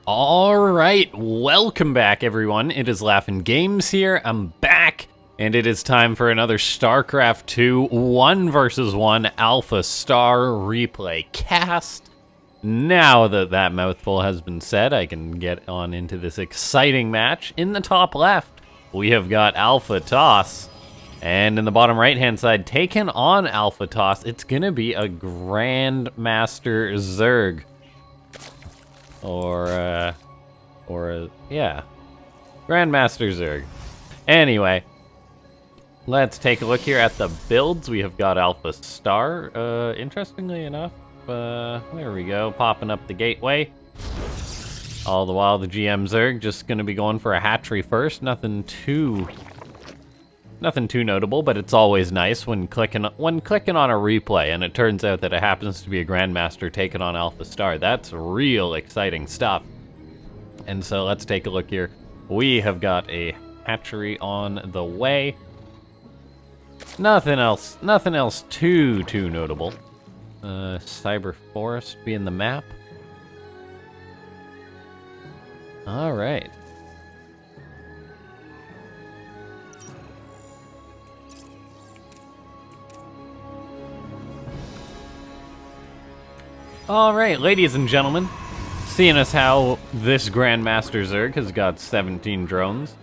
Alright, welcome back everyone. It is LaughNgamez here. I'm back, and it is time for another Starcraft 2 1 vs 1 AlphaStar replay cast. Now that that mouthful has been said, I can get on into this exciting match. In the top left, we have got AlphaToss, and in the bottom right-hand side, taking on AlphaToss, it's gonna be a Grandmaster Zerg. Yeah, Grandmaster Zerg. Anyway, let's take a look here at the builds. We have got AlphaStar, interestingly enough, there we go, popping up the gateway. All the while, the GM Zerg just gonna be going for a hatchery first. Nothing too notable, but it's always nice when clicking on a replay and it turns out that it happens to be a Grandmaster taking on AlphaStar. That's real exciting stuff. And so let's take a look here. We have got a hatchery on the way. Nothing else too notable. Cyber Forest being the map. All right. Alright, ladies and gentlemen, seeing as how this Grandmaster Zerg has got 17 drones,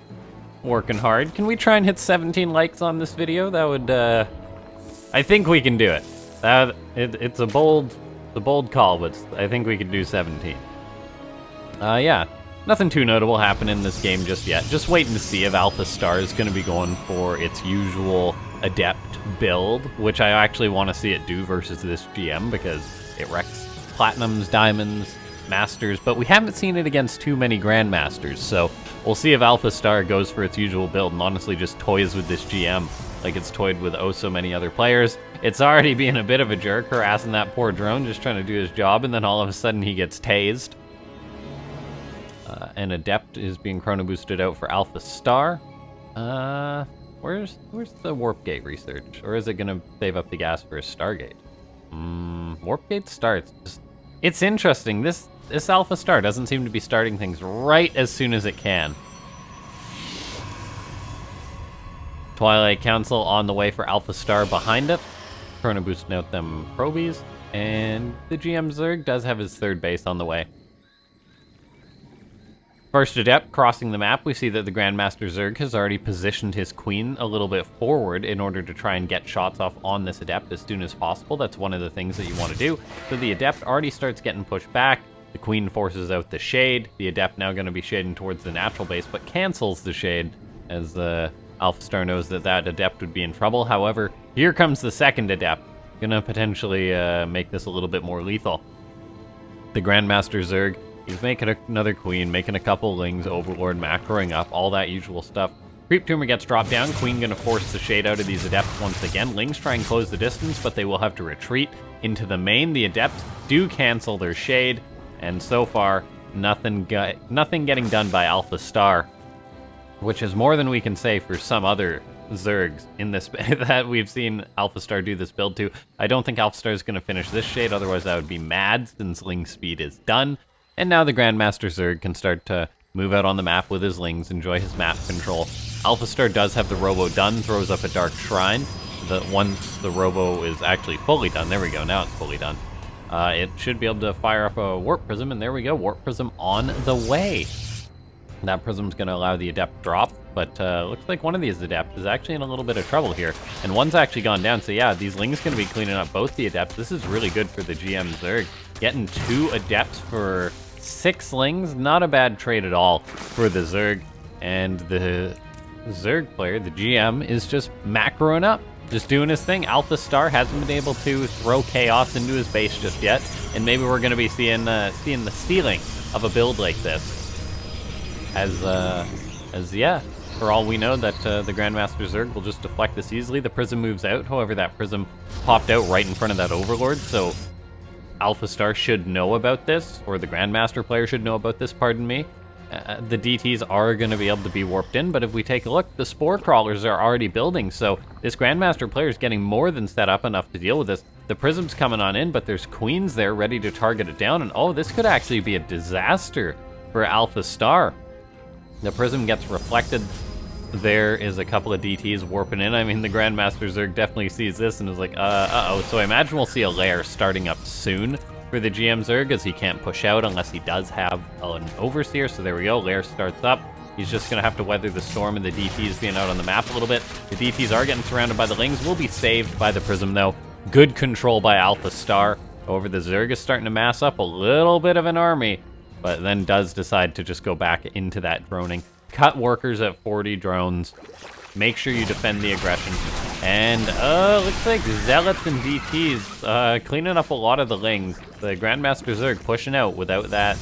working hard. Can we try and hit 17 likes on this video? That would, I think we can do it. It's a bold call, but I think we could do 17. Yeah, nothing too notable happening in this game just yet. Just waiting to see if AlphaStar is going to be going for its usual Adept build, which I actually want to see it do versus this GM because it wrecks Platinums, Diamonds, Masters, but we haven't seen it against too many Grandmasters, so we'll see if AlphaStar goes for its usual build and honestly just toys with this GM like it's toyed with oh so many other players. It's already being a bit of a jerk, harassing that poor drone, just trying to do his job, and then all of a sudden he gets tased. An Adept is being chrono boosted out for AlphaStar. Where's the Warp Gate research? Or is it gonna save up the gas for a Stargate? Warp Gate starts. It's interesting. This AlphaStar doesn't seem to be starting things right as soon as it can. Twilight Council on the way for AlphaStar behind it. Chrono boosting out them probies. And the GM Zerg does have his third base on the way. First Adept crossing the map, we see that the Grandmaster Zerg has already positioned his Queen a little bit forward in order to try and get shots off on this Adept as soon as possible. That's one of the things that you want to do. So the Adept already starts getting pushed back. The Queen forces out the Shade. The Adept now going to be shading towards the natural base, but cancels the Shade as AlphaStar knows that that Adept would be in trouble. However, here comes the second Adept. Gonna potentially make this a little bit more lethal. The Grandmaster Zerg, he's making another Queen, making a couple Lings, Overlord, macroing up, all that usual stuff. Creep Tumor gets dropped down, Queen gonna force the Shade out of these Adepts once again. Lings try and close the distance, but they will have to retreat into the main. The Adepts do cancel their Shade, and so far, nothing getting done by AlphaStar, which is more than we can say for some other Zergs in this that we've seen AlphaStar do this build to. I don't think AlphaStar is gonna finish this Shade, otherwise that would be mad since Ling speed is done. And now the Grandmaster Zerg can start to move out on the map with his Lings, enjoy his map control. AlphaStar does have the Robo done, throws up a Dark Shrine. Once the Robo is actually fully done, there we go, now it's fully done. It should be able to fire up a Warp Prism, and there we go, Warp Prism on the way. That Prism's going to allow the Adept drop, but looks like one of these Adepts is actually in a little bit of trouble here. And one's actually gone down, so yeah, these Lings going to be cleaning up both the Adepts. This is really good for the GM Zerg. Getting 2 Adepts for 6 Lings, not a bad trade at all for the Zerg. And the Zerg player, the GM, is just macroing up, just doing his thing. AlphaStar hasn't been able to throw chaos into his base just yet, and maybe we're going to be seeing the ceiling of a build like this. Yeah, for all we know, that the Grandmaster Zerg will just deflect this easily. The Prism moves out, however, that Prism popped out right in front of that Overlord, so AlphaStar should know about this, or the Grandmaster player should know about this, pardon me. The DTs are going to be able to be warped in, but if we take a look, the Spore Crawlers are already building, so this Grandmaster player is getting more than set up enough to deal with this. The Prism's coming on in, but there's Queens there ready to target it down, and oh, this could actually be a disaster for AlphaStar. The prism gets reflected. There is a couple of DTs warping in. I mean, the Grandmaster Zerg definitely sees this and is like, uh-oh. So I imagine we'll see a lair starting up soon for the GM Zerg, as he can't push out unless he does have an Overseer. So there we go, lair starts up. He's just going to have to weather the storm and the DTs being out on the map a little bit. The DTs are getting surrounded by the Lings. Will be saved by the prism, though. Good control by AlphaStar. However, the Zerg is starting to mass up a little bit of an army, but then does decide to just go back into that droning. Cut workers at 40 drones. Make sure you defend the aggression. And, looks like Zealots and DTs cleaning up a lot of the Lings. The Grandmaster Zerg pushing out without that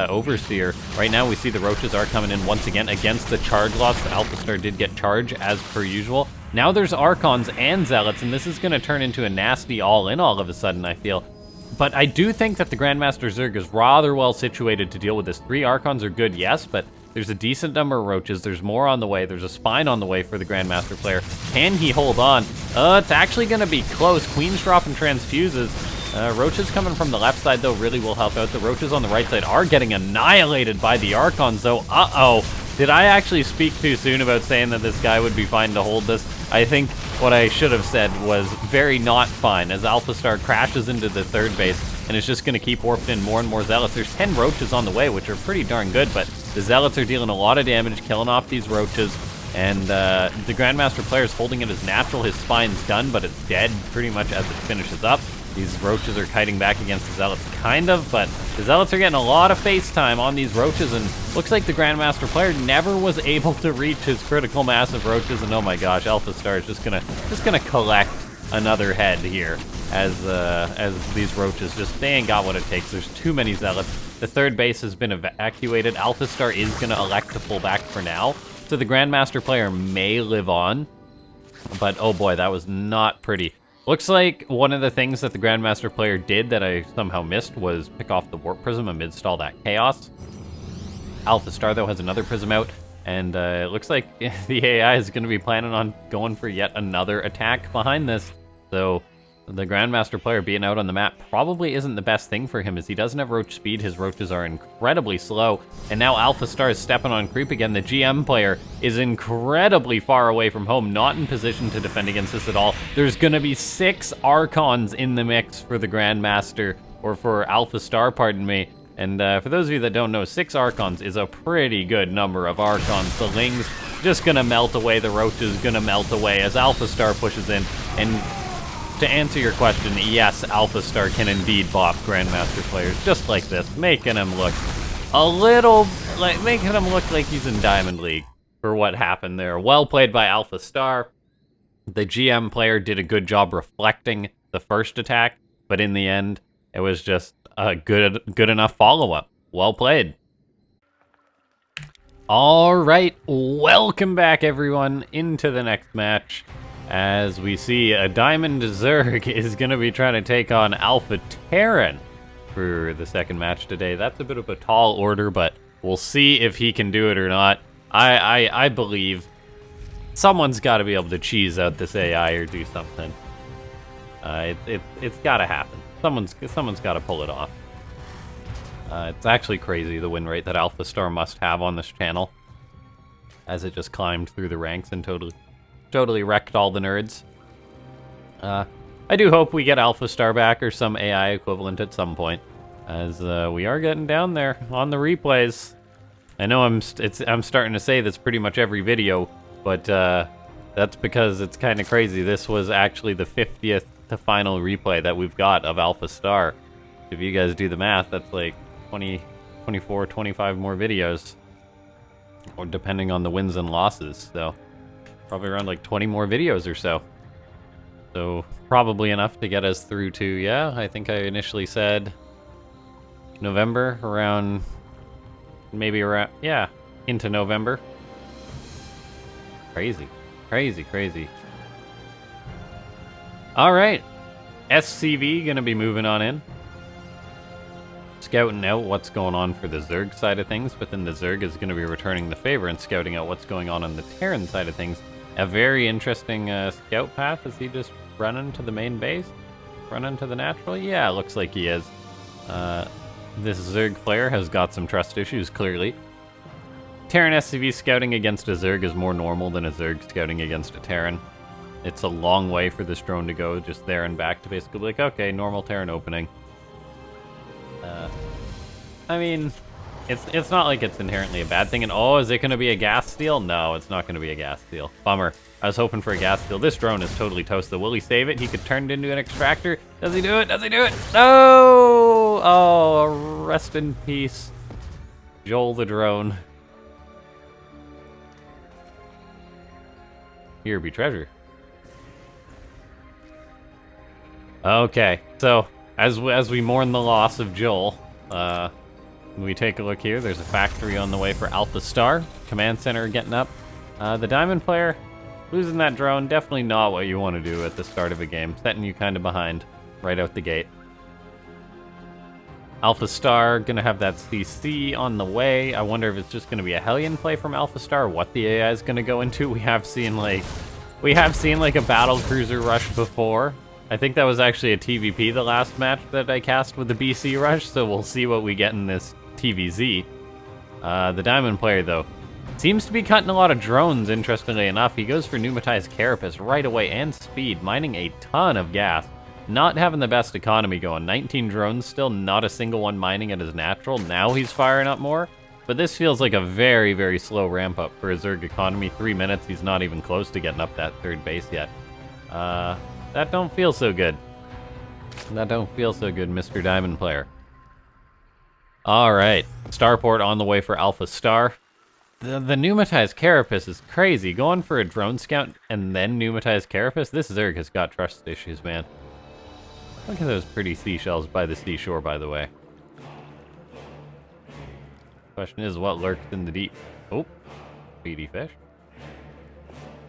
Overseer. Right now we see the Roaches are coming in once again against the charge loss. AlphaStar did get charge as per usual. Now there's Archons and Zealots, and this is going to turn into a nasty all-in all of a sudden, I feel. But I do think that the Grandmaster Zerg is rather well situated to deal with this. 3 Archons are good, yes, but there's a decent number of Roaches. There's more on the way. There's a Spine on the way for the Grandmaster player. Can he hold on? It's actually going to be close. Queen's dropping transfuses. Roaches coming from the left side, though, really will help out. The Roaches on the right side are getting annihilated by the Archons, though. Uh-oh. Did I actually speak too soon about saying that this guy would be fine to hold this? I think what I should have said was very not fine, as AlphaStar crashes into the third base, and it's just going to keep warping in more and more Zealots. There's 10 Roaches on the way, which are pretty darn good, but the Zealots are dealing a lot of damage, killing off these Roaches, and the Grandmaster player is holding it as natural. His Spine's done, but it's dead pretty much as it finishes up. These Roaches are kiting back against the Zealots, kind of, but the Zealots are getting a lot of face time on these Roaches, and looks like the Grandmaster player never was able to reach his critical mass of Roaches, and oh my gosh, AlphaStar is just gonna collect another head here as these Roaches they ain't got what it takes. There's too many Zealots. The third base has been evacuated. AlphaStar is gonna elect to pull back for now, so the Grandmaster player may live on, but oh boy, that was not pretty. Looks like one of the things that the Grandmaster player did that I somehow missed was pick off the Warp Prism amidst all that chaos. AlphaStar, though, has another Prism out, and it looks like the AI is going to be planning on going for yet another attack behind this. So the Grandmaster player being out on the map probably isn't the best thing for him, as he doesn't have Roach speed. His Roaches are incredibly slow, and now AlphaStar is stepping on creep again. The GM player is incredibly far away from home, not in position to defend against this at all. There's going to be 6 Archons in the mix for the Grandmaster, or for AlphaStar, pardon me. And for those of you that don't know, 6 Archons is a pretty good number of Archons. The Lings just going to melt away. The Roaches going to melt away as AlphaStar pushes in. And to answer your question, yes, AlphaStar can indeed bop Grandmaster players just like this, making him look like he's in Diamond League for what happened there. Well played by AlphaStar. The GM player did a good job reflecting the first attack, but in the end, it was just a good enough follow-up. Well played. All right, welcome back, everyone, into the next match. As we see, a Diamond Zerg is going to be trying to take on Alpha Terran for the second match today. That's a bit of a tall order, but we'll see if he can do it or not. I believe someone's got to be able to cheese out this AI or do something. It's got to happen. Someone's got to pull it off. It's actually crazy, the win rate that AlphaStar must have on this channel, as it just climbed through the ranks and totally wrecked all the nerds. I do hope we get AlphaStar back or some AI equivalent at some point, as we are getting down there on the replays. I know I'm starting to say this pretty much every video, but that's because it's kind of crazy. This was actually the 50th to final replay that we've got of AlphaStar. If you guys do the math, that's like 20, 24, 25 more videos, or depending on the wins and losses. So probably around like 20 more videos or so. So probably enough to get us through to, yeah, I think I initially said November, around, maybe around, yeah, into November. Crazy, crazy, crazy. All right, SCV gonna be moving on in. Scouting out what's going on for the Zerg side of things, but then the Zerg is going to be returning the favor and scouting out what's going on the Terran side of things. A very interesting scout path. Is he just running to the main base? Running to the natural? Yeah, looks like he is. This Zerg player has got some trust issues, clearly. Terran SCV scouting against a Zerg is more normal than a Zerg scouting against a Terran. It's a long way for this drone to go, just there and back, to basically be like, okay, normal Terran opening. I mean, it's not like it's inherently a bad thing. And oh, is it going to be a gas steal? No, it's not going to be a gas steal. Bummer. I was hoping for a gas steal. This drone is totally toasted. Will he save it? He could turn it into an extractor. Does he do it? Does he do it? No! Oh, rest in peace, Joel the drone. Here be treasure. Okay, so as we mourn the loss of Joel, we take a look here. There's a factory on the way for AlphaStar. Command center getting up. The Diamond player, losing that drone, definitely not what you want to do at the start of a game. Setting you kind of behind right out the gate. AlphaStar gonna have that CC on the way. I wonder if it's just gonna be a Hellion play from AlphaStar, what the AI is gonna go into. We have seen like a battle cruiser rush before. I think that was actually a TVP the last match that I cast with the BC rush, so we'll see what we get in this TVZ. The Diamond player, though, seems to be cutting a lot of drones, interestingly enough. He goes for Pneumatized Carapace right away, and speed, mining a ton of gas. Not having the best economy going. 19 drones still, not a single one mining at his natural. Now he's firing up more. But this feels like a very, very slow ramp up for a Zerg economy. 3 minutes, he's not even close to getting up that third base yet. That don't feel so good. That don't feel so good, Mr. Diamond player. Alright, Starport on the way for AlphaStar. The Pneumatized Carapace is crazy. Going for a drone scout and then Pneumatized Carapace? This Zerg has got trust issues, man. Look at those pretty seashells by the seashore, by the way. Question is, what lurks in the deep? Oh, speedy fish.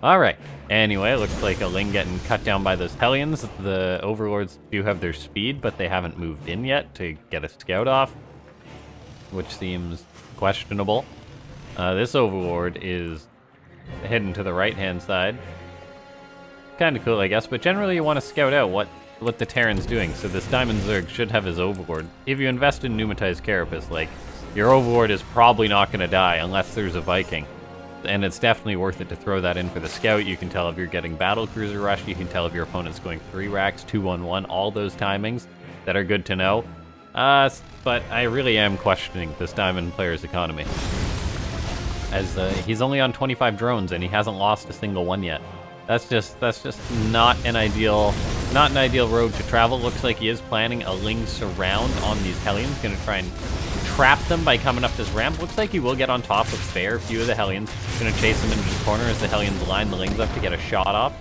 Alright, anyway, looks like a Ling getting cut down by those Hellions. The Overlords do have their speed, but they haven't moved in yet to get a scout off, which seems questionable. This Overlord is heading to the right-hand side. Kind of cool, I guess, but generally you want to scout out what the Terran's doing, so this Diamond Zerg should have his Overlord. If you invest in Pneumatized Carapace, like, your Overlord is probably not going to die unless there's a Viking. And it's definitely worth it to throw that in for the scout. You can tell if you're getting battle cruiser rush. You can tell if your opponent's going 3 racks, 2-1-1, all those timings that are good to know. But I really am questioning this Diamond player's economy, as he's only on 25 drones and he hasn't lost a single one yet. That's just not an ideal road to travel. Looks like he is planning a Ling surround on these Hellions, gonna try and trap them by coming up this ramp. Looks like he will get on top of fair few of the Hellions. Gonna chase them into the corner as the Hellions line the Lings up to get a shot off.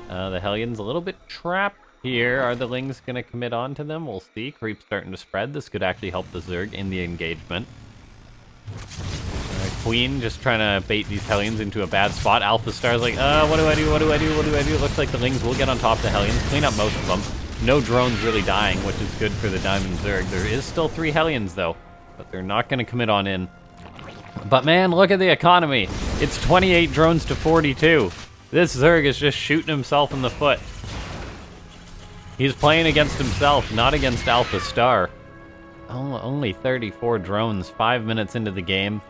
The Hellions a little bit trapped here. Are the Lings gonna commit on to them? We'll see. Creep starting to spread. This could actually help the Zerg in the engagement. Queen just trying to bait these Hellions into a bad spot. AlphaStar's like, what do I do? What do I do? What do I do? It looks like the Lings will get on top of the Hellions, clean up most of them. No drones really dying, which is good for the Diamond Zerg. There is still 3 Hellions, though, but they're not going to commit on in. But man, look at the economy. It's 28 drones to 42. This Zerg is just shooting himself in the foot. He's playing against himself, not against AlphaStar. Oh, only 34 drones, 5 minutes into the game.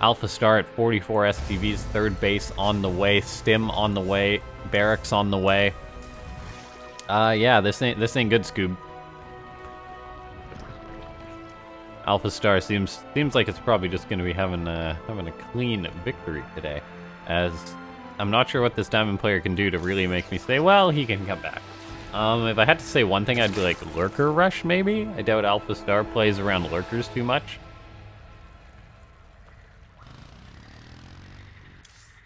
AlphaStar at 44 STVs, third base on the way, Stim on the way, Barracks on the way. Yeah, this ain't good, Scoob. AlphaStar seems like it's probably just going to be having a clean victory today, as I'm not sure what this Diamond player can do to really make me say, well, he can come back. If I had to say one thing, I'd be like Lurker Rush, maybe? I doubt AlphaStar plays around Lurkers too much.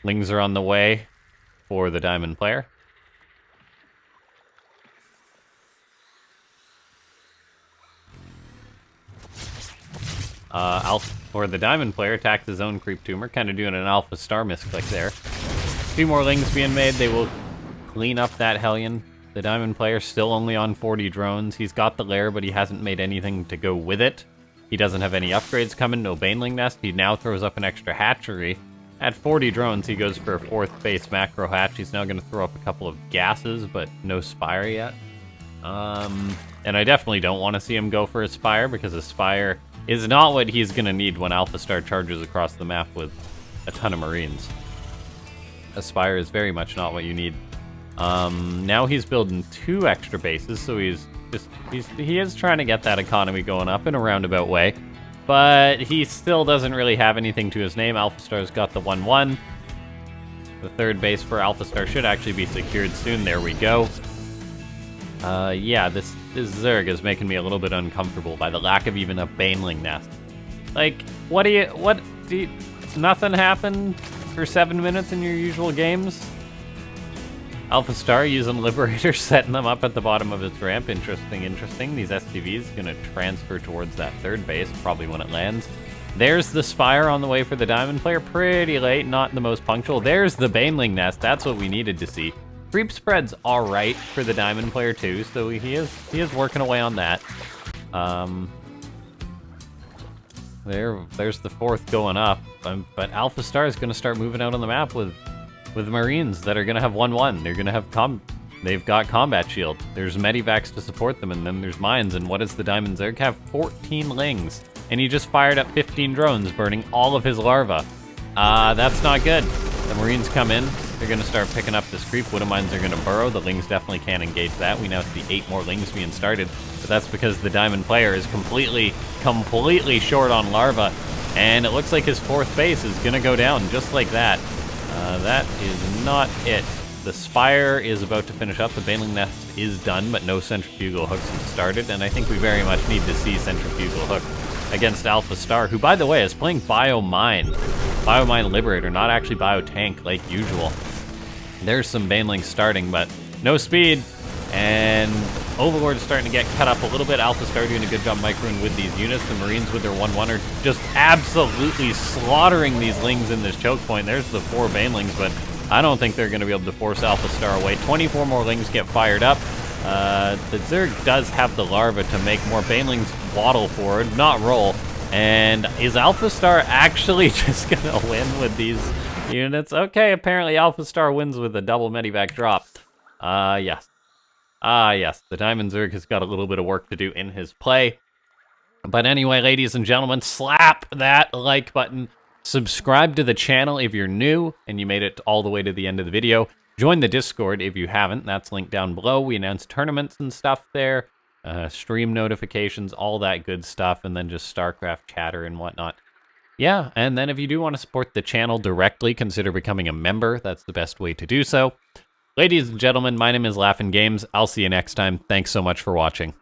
Lings are on the way for the Diamond player. The Diamond player attacked his own Creep Tumor, kind of doing an AlphaStar misclick there. A few more Lings being made. They will clean up that Hellion. The Diamond player still only on 40 drones. He's got the lair, but he hasn't made anything to go with it. He doesn't have any upgrades coming, no Baneling Nest. He now throws up an extra hatchery. At 40 drones, he goes for a 4th base macro hatch. He's now going to throw up a couple of gases, but no Spire yet. And And I definitely don't want to see him go for a Spire, because a Spire is not what he's going to need when AlphaStar charges across the map with a ton of Marines. A Spire is very much not what you need. Now he's building 2 extra bases, so he is trying to get that economy going up in a roundabout way. But he still doesn't really have anything to his name. AlphaStar's got the 1-1. The 3rd base for AlphaStar should actually be secured soon. There we go. Yeah, this Zerg is making me a little bit uncomfortable by the lack of even a Baneling nest. Like, nothing happened for 7 minutes in your usual games? AlphaStar using Liberator, setting them up at the bottom of its ramp. Interesting. These STVs gonna transfer towards that 3rd base, probably when it lands. There's the Spire on the way for the Diamond player, pretty late, not the most punctual. There's the Baneling nest, that's what we needed to see. Creep spread's alright for the Diamond player too, so he is working away on that. There's the 4th going up, but AlphaStar is gonna start moving out on the map with Marines that are gonna have 1-1. They're gonna have they've got combat shield. There's medivacs to support them, and then there's mines. And what does the Diamond Zerg have? 14 lings, and he just fired up 15 drones, burning all of his larvae. That's not good. The Marines come in. They're gonna start picking up this creep. Widow mines are gonna burrow. The lings definitely can't engage that. We now see 8 more lings being started, but that's because the Diamond player is completely short on larvae, and it looks like his 4th base is gonna go down just like that. That is not it. The Spire is about to finish up. The Baneling nest is done, but no centrifugal hooks have started, and I think we very much need to see centrifugal hook against AlphaStar, who, by the way, is playing Biomine. Biomine Liberator, not actually Biotank like usual. There's some Banelings starting, but no speed, and Overlord is starting to get cut up a little bit. AlphaStar doing a good job microing with these units. The Marines with their 1-1 are just absolutely slaughtering these lings in this choke point. There's the 4 Banelings, but I don't think they're going to be able to force AlphaStar away. 24 more lings get fired up. The Zerg does have the larva to make more Banelings waddle forward, not roll. And is AlphaStar actually just going to win with these units? Okay, apparently AlphaStar wins with a double medivac drop. Yes. Yes, the Diamond Zerg has got a little bit of work to do in his play. But anyway, ladies and gentlemen, slap that like button. Subscribe to the channel if you're new and you made it all the way to the end of the video. Join the Discord if you haven't. That's linked down below. We announce tournaments and stuff there. Stream notifications, all that good stuff. And then just Starcraft chatter and whatnot. Yeah, and then if you do want to support the channel directly, consider becoming a member. That's the best way to do so. Ladies and gentlemen, my name is LaughNgamez. I'll see you next time. Thanks so much for watching.